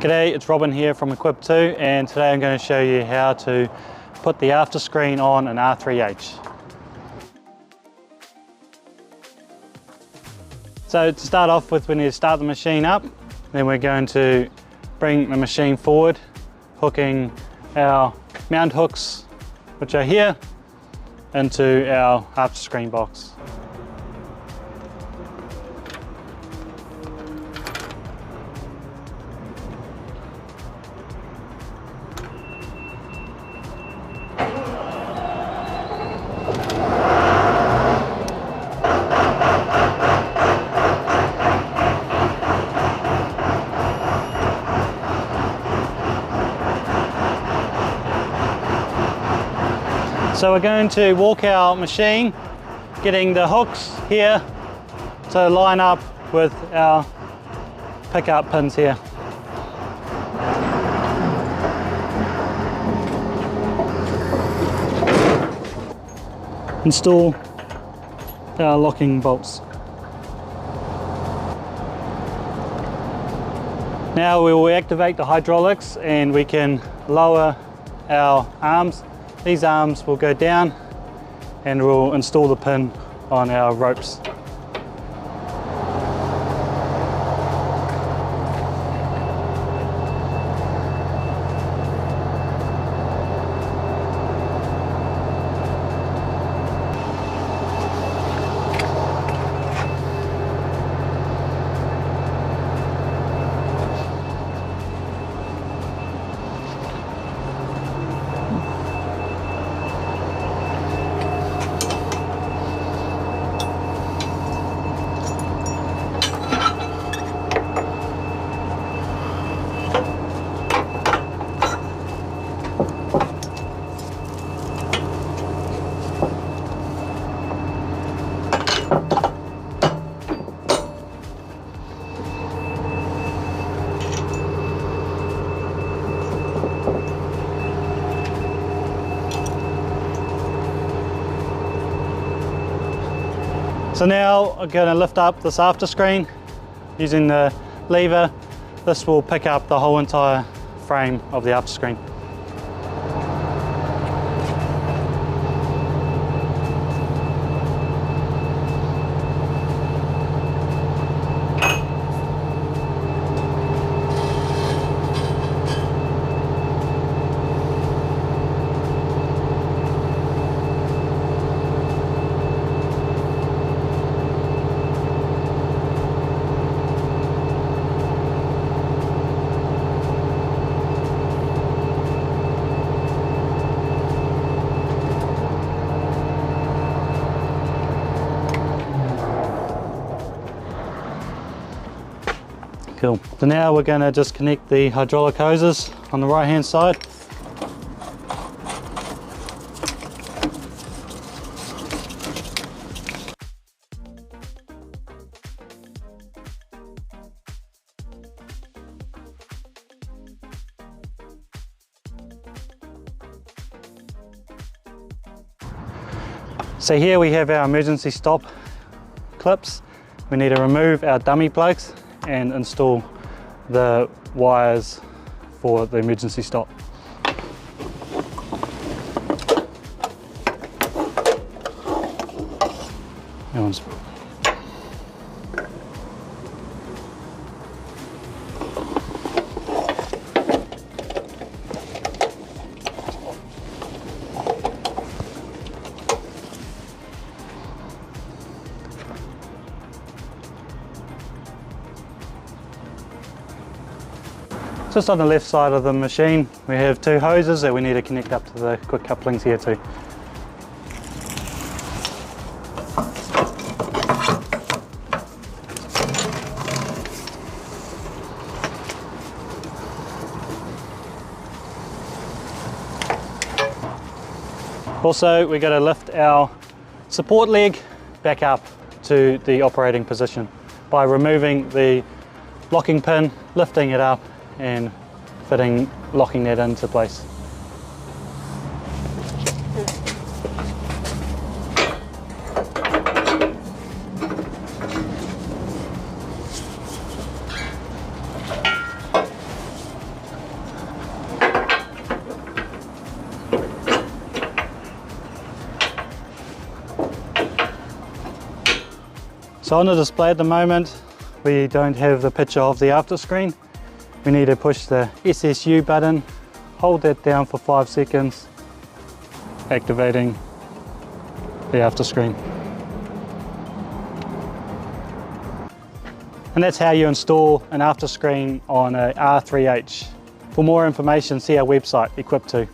G'day, it's Robin here from Equip 2, and today I'm going to show you how to put the after screen on an R3h. So to start off with, we need to start the machine up. Then we're going to bring the machine forward, hooking our mount hooks, which are here, into our after screen box. So we're going to walk our machine, getting the hooks here to line up with our pickup pins here. Install our locking bolts. Now we will activate the hydraulics and we can lower our arms. These arms will go down and we'll install the pin on our ropes. So now I'm going to lift up this after screen using the lever. This will pick up the whole entire frame of the after screen. Cool. So now we're going to disconnect the hydraulic hoses on the right hand side. So here we have our emergency stop clips. We need to remove our dummy plugs and install the wires for the emergency stop. Just on the left side of the machine, we have two hoses that we need to connect up to the quick couplings here too. Also, we're going to lift our support leg back up to the operating position by removing the locking pin, lifting it up and locking that into place. So on the display at the moment, we don't have the picture of the after screen. We need to push the SSU button, hold that down for 5 seconds, activating the after screen. And that's how you install an after screen on a R3h. For more information, see our website, Equip2.